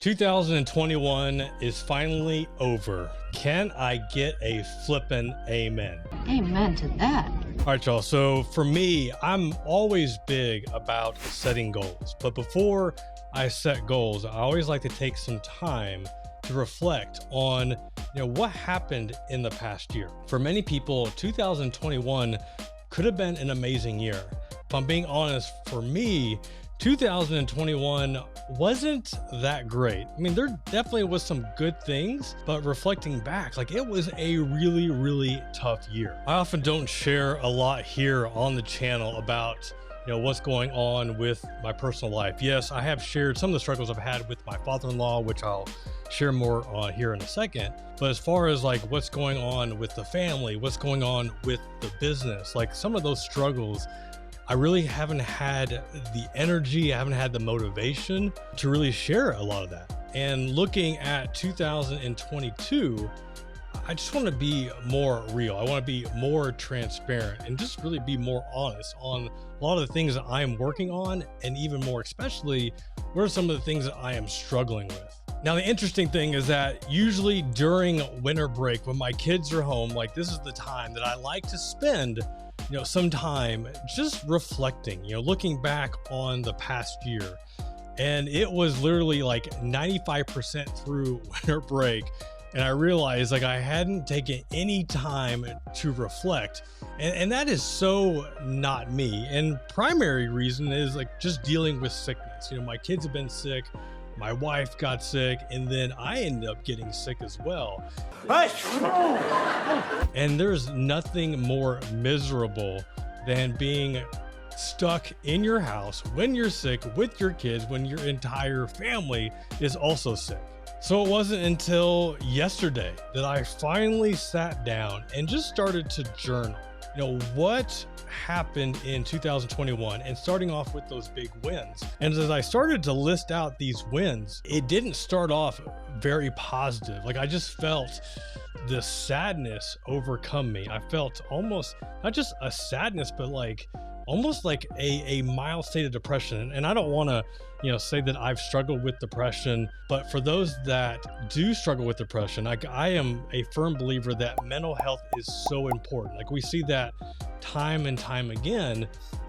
2021 is finally over. Can I get a flippin' amen? Amen to that. All right, y'all. So for me, I'm always big about setting goals. But before I set goals, I always like to take some time to reflect on what happened in the past year. For many people, 2021 could have been an amazing year. If I'm being honest, for me, 2021 wasn't that great. I mean, there definitely was some good things, but reflecting back, it was a really, really tough year. I often don't share a lot here on the channel about what's going on with my personal life. Yes, I have shared some of the struggles I've had with my father-in-law, which I'll share more on here in a second. But as far as what's going on with the family, what's going on with the business, some of those struggles, I really haven't had the energy, I haven't had the motivation to really share a lot of that. And looking at 2022, I just want to be more real. I want to be more transparent and just really be more honest on a lot of the things that I am working on, and even more especially, what are some of the things that I am struggling with. Now, the interesting thing is that usually during winter break, when my kids are home, this is the time that I like to spend some time just reflecting, looking back on the past year. And it was literally 95% through winter break. And I realized I hadn't taken any time to reflect. And that is so not me. And primary reason is just dealing with sickness. My kids have been sick. My wife got sick, and then I ended up getting sick as well. And there's nothing more miserable than being stuck in your house when you're sick with your kids, when your entire family is also sick. So it wasn't until yesterday that I finally sat down and just started to journal. What happened in 2021, and starting off with those big wins. And as I started to list out these wins, it didn't start off very positive. I just felt the sadness overcome me. I felt almost not just a sadness, but almost a mild state of depression. And I don't want to say that I've struggled with depression, but for those that do struggle with depression, I am a firm believer that mental health is so important. We see that time and time again.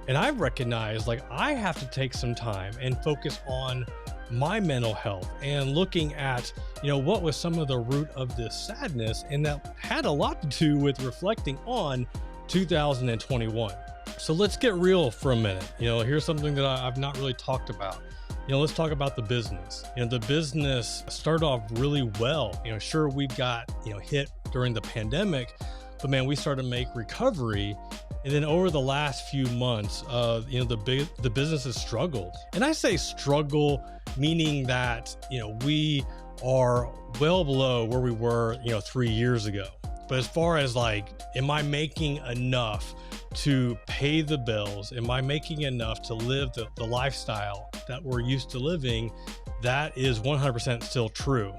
And I've recognized I have to take some time and focus on my mental health and looking at what was some of the root of this sadness. And that had a lot to do with reflecting on 2021. So let's get real for a minute. Here's something that I've not really talked about. Let's talk about the business. The business started off really well. Sure, we've got, hit during the pandemic, but man, we started to make recovery. And then over the last few months, the business has struggled. And I say struggle, meaning that, we are well below where we were, 3 years ago. But as far as am I making enough to pay the bills? Am I making enough to live the lifestyle that we're used to living? That is 100% still true.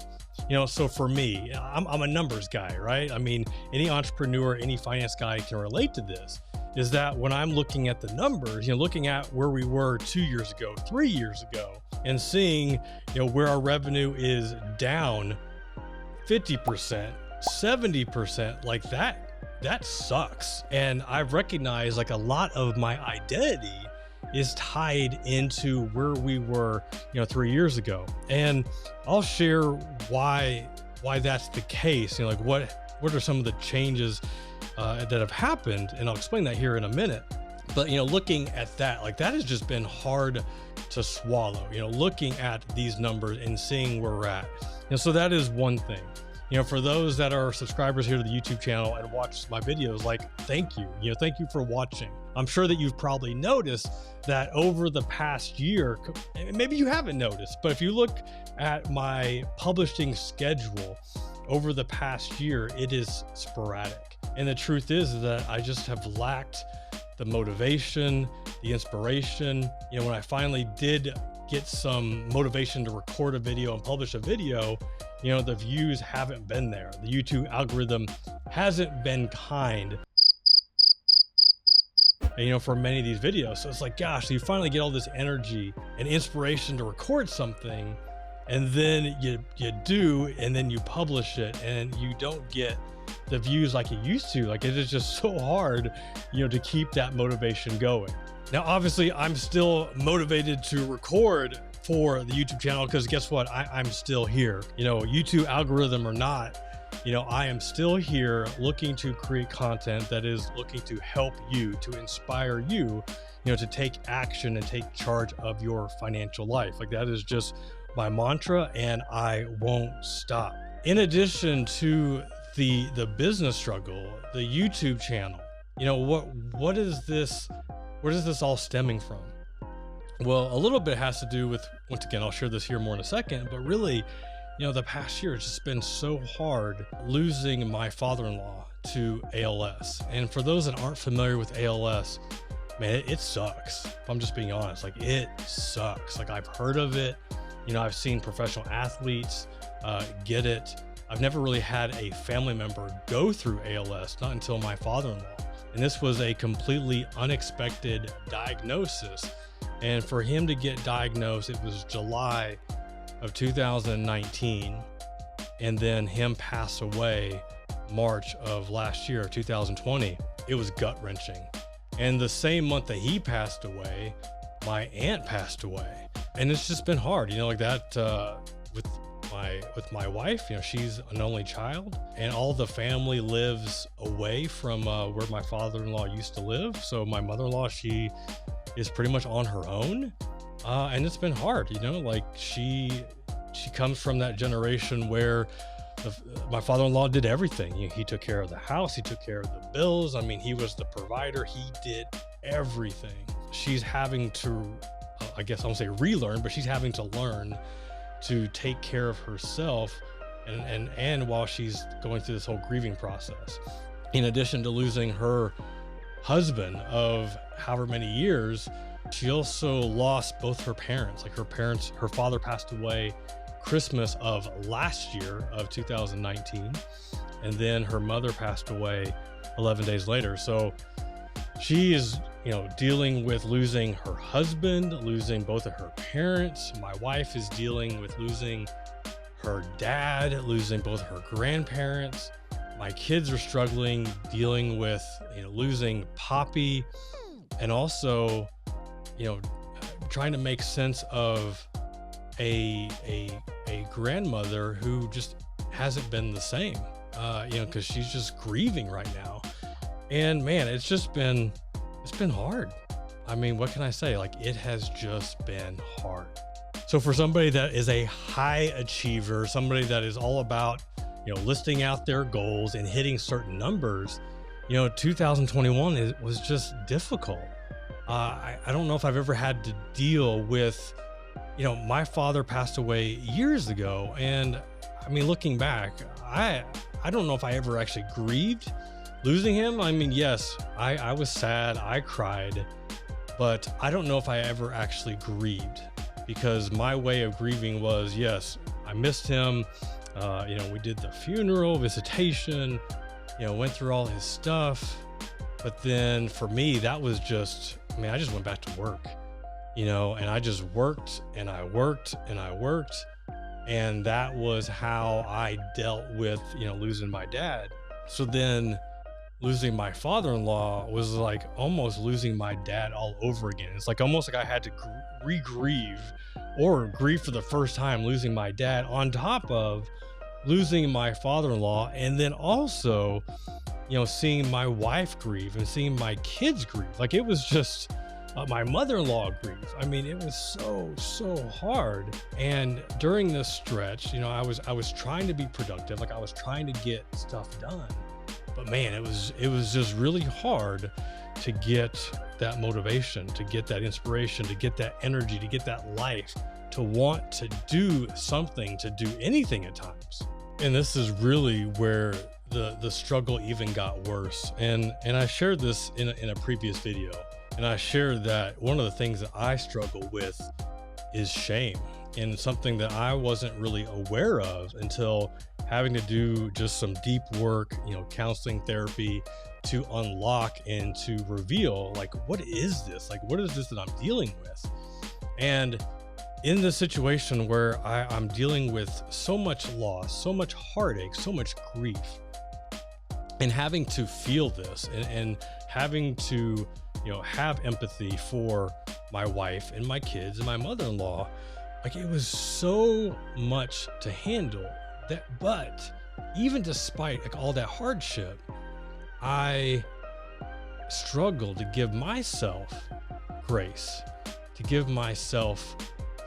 So for me, I'm a numbers guy, right? I mean, any entrepreneur, any finance guy can relate to this, is that when I'm looking at the numbers, looking at where we were 2 years ago, 3 years ago, and seeing, where our revenue is down 50%, 70%, that sucks. And I've recognized a lot of my identity is tied into where we were 3 years ago. And I'll share why that's the case. What are some of the changes that have happened, and I'll explain that here in a minute. But looking at that, that has just been hard to swallow, looking at these numbers and seeing where we're at. And so that is one thing. For those that are subscribers here to the YouTube channel and watch my videos, thank you. Thank you for watching. I'm sure that you've probably noticed that over the past year, maybe you haven't noticed, but if you look at my publishing schedule over the past year, it is sporadic. And the truth is that I just have lacked the motivation, the inspiration. When I finally did get some motivation to record a video and publish a video, the views haven't been there. The YouTube algorithm hasn't been kind, for many of these videos. So it's gosh, so you finally get all this energy and inspiration to record something, and then you do, and then you publish it, and you don't get the views like you used to. Like, it is just so hard, to keep that motivation going. Now, obviously, I'm still motivated to record for the YouTube channel, because guess what? I'm still here. YouTube algorithm or not, I am still here looking to create content that is looking to help you, to inspire you, to take action and take charge of your financial life. Like, that is just my mantra, and I won't stop. In addition to the business struggle, the YouTube channel, what is this? Where is this all stemming from? Well, a little bit has to do with, once again, I'll share this here more in a second, but really, the past year has just been so hard losing my father-in-law to ALS. And for those that aren't familiar with ALS, man, it sucks. If I'm just being honest, like, it sucks. Like, I've heard of it. I've seen professional athletes get it. I've never really had a family member go through ALS, not until my father-in-law. And this was a completely unexpected diagnosis. And for him to get diagnosed, it was July of 2019. And then him pass away March of last year, 2020. It was gut-wrenching. And the same month that he passed away, my aunt passed away. And it's just been hard, like that, with my wife. She's an only child, and all the family lives away from where my father-in-law used to live. So my mother-in-law, she is pretty much on her own, and it's been hard. Like, she comes from that generation where my father-in-law did everything. He took care of the house, he took care of the bills. I mean, he was the provider. He did everything. She's having to, I guess I won't say relearn, but she's having to learn to take care of herself, and while she's going through this whole grieving process. In addition to losing her husband of however many years, she also lost both her parents. Like, her father passed away Christmas of last year of 2019, and then her mother passed away 11 days later. So she is, dealing with losing her husband, losing both of her parents. My wife is dealing with losing her dad, losing both her grandparents. My kids are struggling, dealing with, losing Poppy, and also, trying to make sense of a grandmother who just hasn't been the same, because she's just grieving right now. And man, it's been hard. I mean, what can I say? Like, it has just been hard. So for somebody that is a high achiever, somebody that is all about, listing out their goals and hitting certain numbers, 2021 was just difficult. I don't know if I've ever had to deal with, my father passed away years ago. And I mean, looking back, I don't know if I ever actually grieved losing him. I mean, yes, I was sad, I cried, but I don't know if I ever actually grieved, because my way of grieving was, yes, I missed him. We did the funeral, visitation, went through all his stuff. But then for me, that was just, I just went back to work, and I just worked and I worked and I worked. And that was how I dealt with, losing my dad. So then losing my father-in-law was like almost losing my dad all over again. It's like almost like I had to re-grieve or grieve for the first time losing my dad, on top of losing my father-in-law. And then also, seeing my wife grieve and seeing my kids grieve. Like, it was just my mother-in-law grieve. I mean, it was so hard. And during this stretch, I was trying to be productive. Like, I was trying to get stuff done. But man, it was just really hard to get that motivation, to get that inspiration, to get that energy, to get that life, to want to do something, to do anything at times. And this is really where the struggle even got worse. And I shared this in a previous video, and I shared that one of the things that I struggle with is shame, and something that I wasn't really aware of until having to do just some deep work, counseling, therapy, to unlock and to reveal, like, what is this? Like, what is this that I'm dealing with? And in the situation where I'm dealing with so much loss, so much heartache, so much grief, and having to feel this and having to, have empathy for my wife and my kids and my mother-in-law, like it was so much to handle but even despite like all that hardship, I struggled to give myself grace, to give myself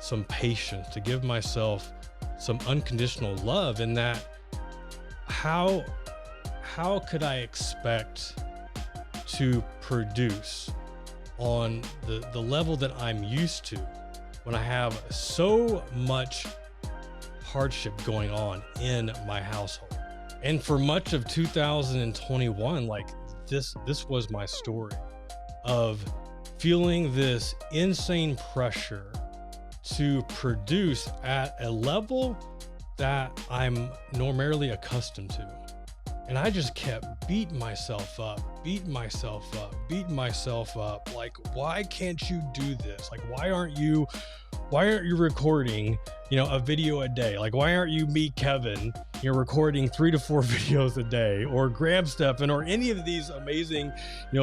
some patience, to give myself some unconditional love. In that, how could I expect to produce on the level that I'm used to when I have so much hardship going on in my household? And for much of 2021, like this was my story of feeling this insane pressure to produce at a level that I'm normally accustomed to. And I just kept beating myself up. Like, why can't you do this? Like, why aren't you recording, a video a day? Like, why aren't you me, Kevin, recording 3 to 4 videos a day, or Graham Stephan, or any of these amazing,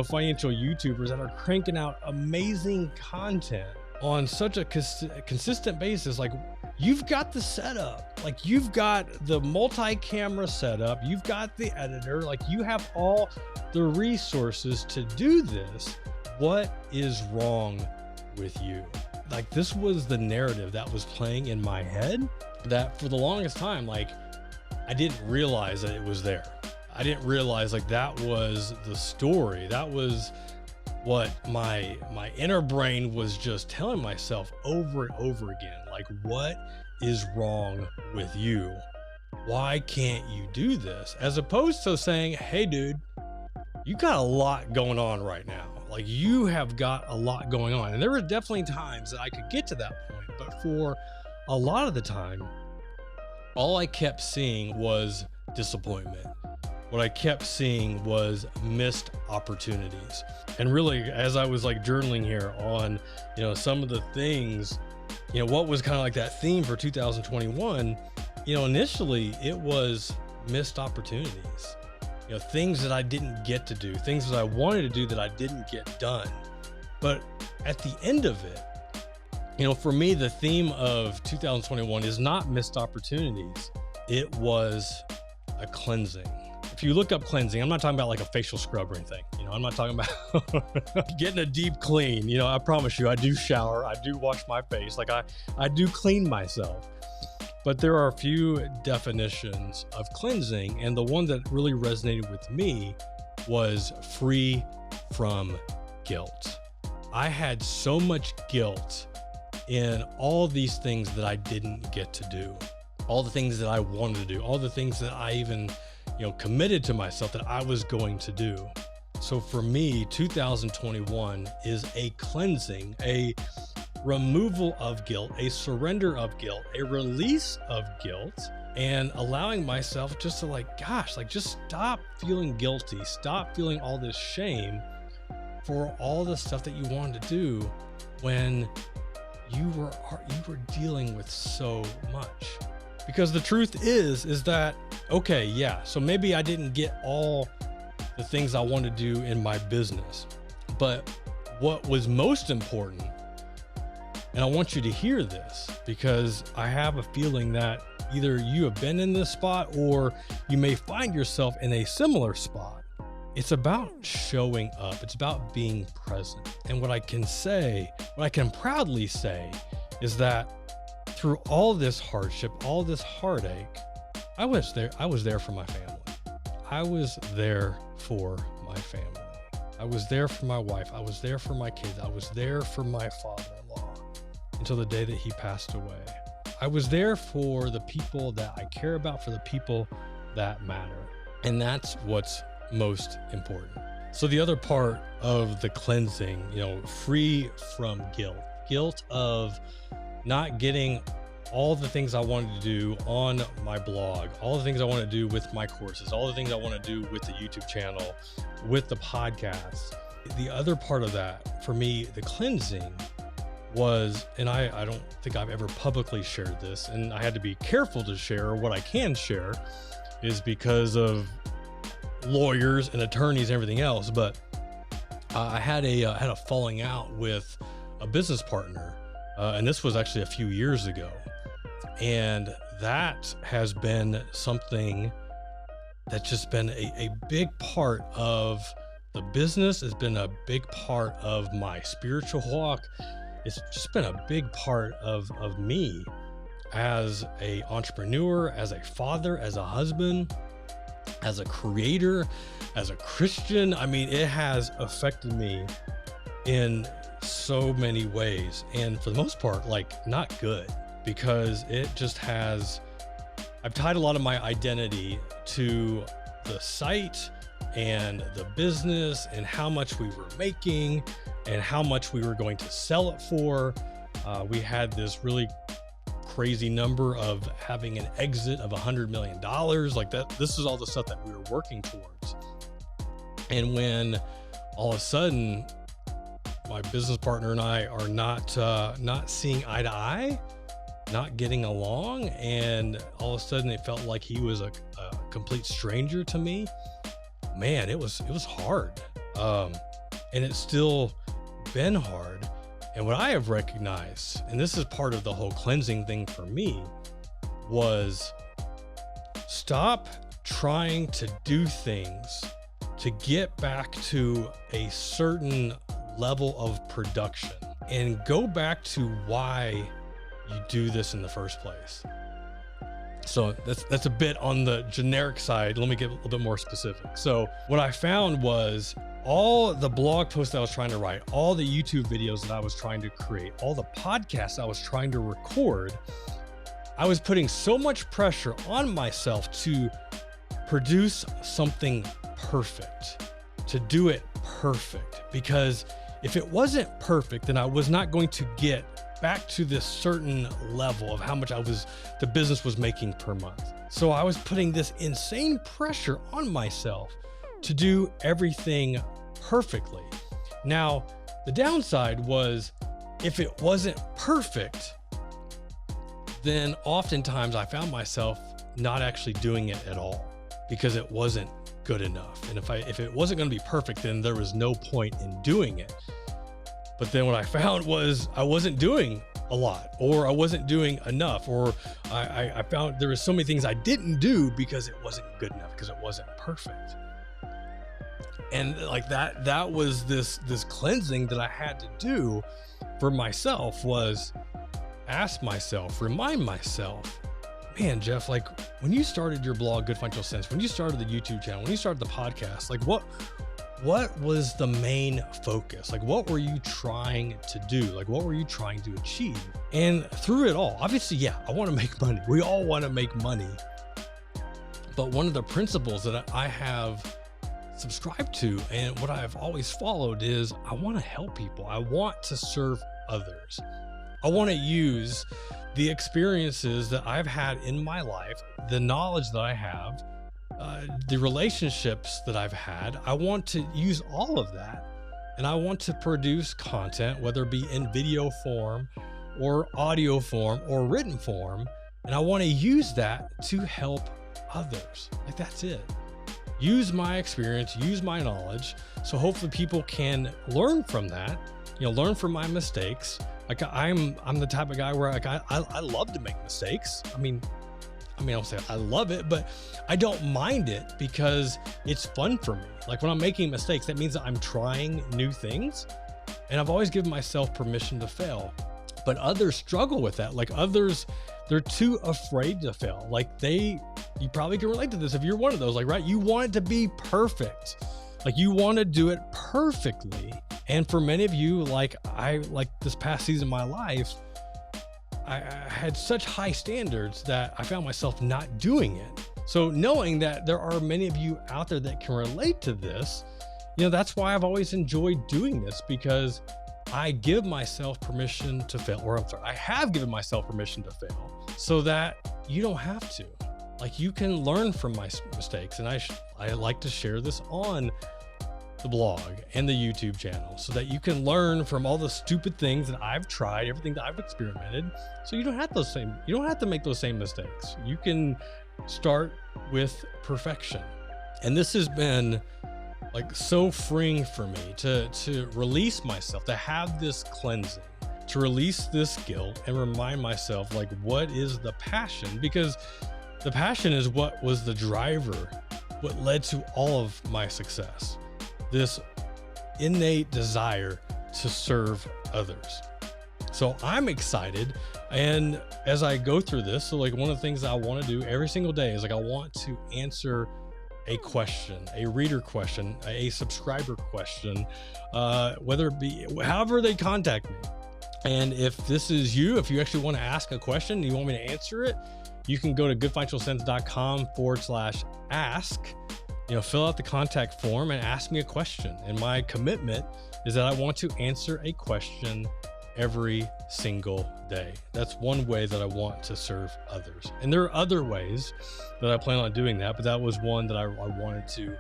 financial YouTubers that are cranking out amazing content on such a consistent basis? Like, you've got the setup, like you've got the multi-camera setup, you've got the editor, like you have all the resources to do this. What is wrong with you? Like, this was the narrative that was playing in my head, that for the longest time, like I didn't realize that it was there. I didn't realize like that was the story. That was what my inner brain was just telling myself over and over again. Like, what is wrong with you? Why can't you do this? As opposed to saying, hey dude, you got a lot going on right now. Like, you have got a lot going on. And there were definitely times that I could get to that point, but for a lot of the time, all I kept seeing was disappointment. What I kept seeing was missed opportunities. And really, as I was like journaling here on, some of the things, what was kind of like that theme for 2021, initially it was missed opportunities, things that I didn't get to do, things that I wanted to do that I didn't get done. But at the end of it, for me, the theme of 2021 is not missed opportunities. It was a cleansing. If you look up cleansing, I'm not talking about like a facial scrub or anything. I'm not talking about getting a deep clean. I promise you, I do shower, I do wash my face, like I do clean myself. But there are a few definitions of cleansing, and the one that really resonated with me was free from guilt. I had so much guilt in all these things that I didn't get to do, all the things that I wanted to do, all the things that I even committed to myself that I was going to do. So for me, 2021 is a cleansing, a removal of guilt, a surrender of guilt, a release of guilt, and allowing myself just to just stop feeling guilty, stop feeling all this shame for all the stuff that you wanted to do when you were dealing with so much. Because the truth is that, okay, yeah, so maybe I didn't get all the things I wanted to do in my business, but what was most important, and I want you to hear this because I have a feeling that either you have been in this spot or you may find yourself in a similar spot. It's about showing up. It's about being present. And what I can proudly say is that through all this hardship, all this heartache, I was there for my family. I was there for my family. I was there for my wife. I was there for my kids. I was there for my father-in-law until the day that he passed away. I was there for the people that I care about, for the people that matter. And that's what's most important. So the other part of the cleansing, free from guilt of not getting all the things I wanted to do on my blog, all the things I want to do with my courses, all the things I want to do with the YouTube channel, with the podcast. The other part of that, for me, the cleansing, was, and I don't think I've ever publicly shared this, and I had to be careful to share what I can share, is because of lawyers and attorneys and everything else. But I had a falling out with a business partner, and this was actually a few years ago, and that has been something that's just been a big part of the business. It's been a big part of my spiritual walk. It's just been a big part of me as a entrepreneur, as a father, as a husband, as a creator, as a Christian. I mean, it has affected me in so many ways, and for the most part, like, not good, because it just has, I've tied a lot of my identity to the site and the business and how much we were making and how much we were going to sell it for. We had this really crazy number of having an exit of $100 million, like that. This is all the stuff that we were working towards. And when all of a sudden my business partner and I are not seeing eye to eye, not getting along, and all of a sudden it felt like he was a complete stranger to me, man, it was hard. And it's still been hard. And what I have recognized, and this is part of the whole cleansing thing for me, was stop trying to do things to get back to a certain level of production and go back to why you do this in the first place. So that's a bit on the generic side. Let me get a little bit more specific. So what I found was all the blog posts I was trying to write, all the YouTube videos that I was trying to create, all the podcasts I was trying to record, I was putting so much pressure on myself to produce something perfect, to do it perfect, because if it wasn't perfect, then I was not going to get back to this certain level of how much the business was making per month. So I was putting this insane pressure on myself to do everything perfectly. Now, the downside was, if it wasn't perfect, then oftentimes I found myself not actually doing it at all because it wasn't good enough. And if it wasn't going to be perfect, then there was no point in doing it. But then what I found was I wasn't doing a lot, or I wasn't doing enough, or I found there were so many things I didn't do because it wasn't good enough, because it wasn't perfect. And like that was this cleansing that I had to do for myself, was ask myself, remind myself, man, Jeff, like when you started your blog, Good Financial Sense, when you started the YouTube channel, when you started the podcast, like what was the main focus? Like, what were you trying to do? Like, what were you trying to achieve? And through it all, obviously, yeah, I want to make money. We all want to make money. But one of the principles that I have subscribed to, and what I've always followed, is I want to help people. I want to serve others. I want to use the experiences that I've had in my life, the knowledge that I have, the relationships that I've had. I want to use all of that, and I want to produce content, whether it be in video form or audio form or written form. And I want to use that to help others. Like, that's it. Use my experience, use my knowledge. So hopefully people can learn from that, learn from my mistakes. Like I'm the type of guy where like I love to make mistakes. I mean, I'll say I love it, but I don't mind it because it's fun for me. Like when I'm making mistakes, that means that I'm trying new things, and I've always given myself permission to fail. But others struggle with that. Like others, they're too afraid to fail. Like you probably can relate to this if you're one of those, like, right? You want it to be perfect. Like you want to do it perfectly. And for many of you, like this past season of my life, I had such high standards that I found myself not doing it. So knowing that there are many of you out there that can relate to this, that's why I've always enjoyed doing this, because I give myself permission to fail, I have given myself permission to fail so that you don't have to. Like you can learn from my mistakes. And I like to share this on the blog and the YouTube channel so that you can learn from all the stupid things that I've tried, everything that I've experimented. So you don't have to make those same mistakes. You can start with perfection. And this has been like so freeing for me to release myself, to have this cleansing, to release this guilt and remind myself like, what is the passion? Because the passion is what was the driver, what led to all of my success. This innate desire to serve others. So I'm excited. And as I go through this, so like one of the things I want to do every single day is like, I want to answer a question, a reader question, a subscriber question, whether it be however they contact me. And if this is you, if you actually want to ask a question and you want me to answer it, you can go to goodfinancialsense.com/ask. Fill out the contact form and ask me a question. And my commitment is that I want to answer a question every single day. That's one way that I want to serve others. And there are other ways that I plan on doing that, but that was one that I wanted to,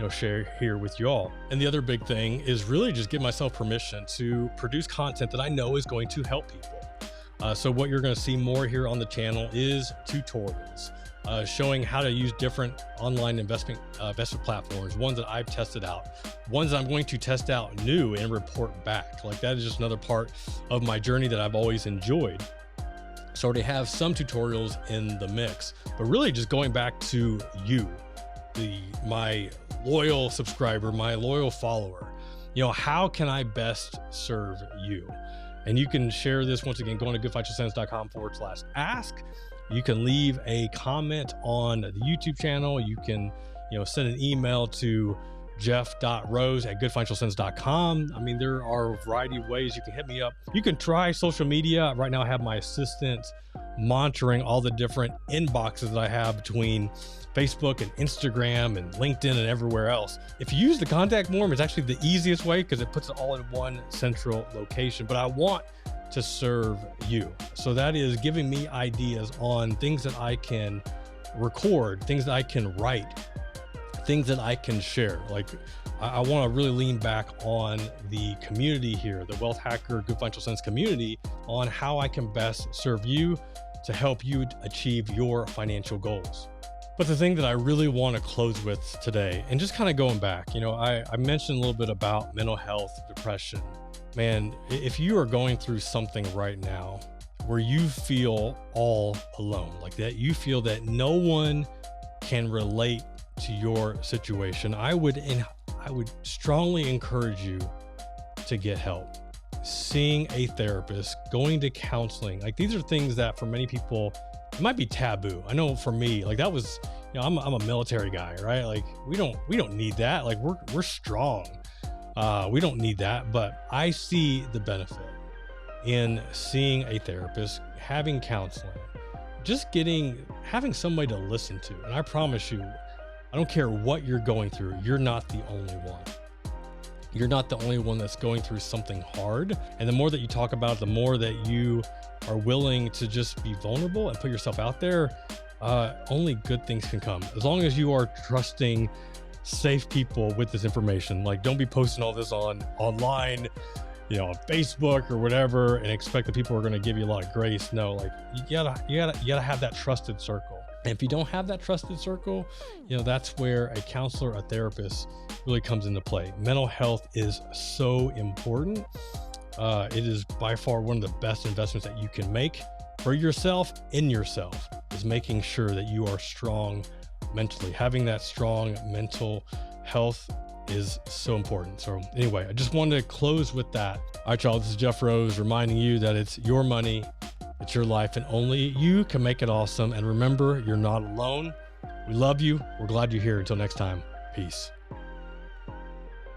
share here with y'all. And the other big thing is really just give myself permission to produce content that I know is going to help people. So what you're going to see more here on the channel is tutorials. Showing how to use different online investment platforms, ones that I've tested out, ones that I'm going to test out new and report back. Like that is just another part of my journey that I've always enjoyed. So I already have some tutorials in the mix, but really just going back to you, my loyal subscriber, my loyal follower, how can I best serve you? And you can share this once again, going to goodfinancialsense.com/ask. You can leave a comment on the YouTube channel. You can, send an email to jeff.rose@goodfinancialsense.com. I mean, there are a variety of ways you can hit me up. You can try social media. Right now I have my assistant monitoring all the different inboxes that I have between Facebook and Instagram and LinkedIn and everywhere else. If you use the contact form, it's actually the easiest way because it puts it all in one central location. But I want to serve you. So that is giving me ideas on things that I can record, things that I can write, things that I can share. Like I want to really lean back on the community here, the Wealth Hacker Good Financial Sense community, on how I can best serve you to help you achieve your financial goals. But the thing that I really want to close with today, and just kind of going back, I mentioned a little bit about mental health, depression. Man, if you are going through something right now where you feel all alone, like that, you feel that no one can relate to your situation, I would strongly encourage you to get help. Seeing a therapist, going to counseling, like these are things that for many people, it might be taboo. I know for me, like that was, I'm a military guy, right? Like we don't need that. Like we're strong. We don't need that, but I see the benefit in seeing a therapist, having counseling, just having somebody to listen to. And I promise you, I don't care what you're going through. You're not the only one. You're not the only one that's going through something hard. And the more that you talk about it, the more that you are willing to just be vulnerable and put yourself out there, only good things can come. As long as you are trusting safe people with this information. Like don't be posting all this online, on Facebook or whatever, and expect that people are going to give you a lot of grace. No, like you gotta have that trusted circle. And if you don't have that trusted circle, that's where a counselor, a therapist really comes into play. Mental health is so important. It is by far one of the best investments that you can make for yourself, in yourself, is making sure that you are strong mentally. Having that strong mental health is so important. So anyway, I just wanted to close with that. All right, y'all, this is Jeff Rose reminding you that it's your money, it's your life, and only you can make it awesome. And remember, you're not alone. We love you. We're glad you're here. Until next time, peace.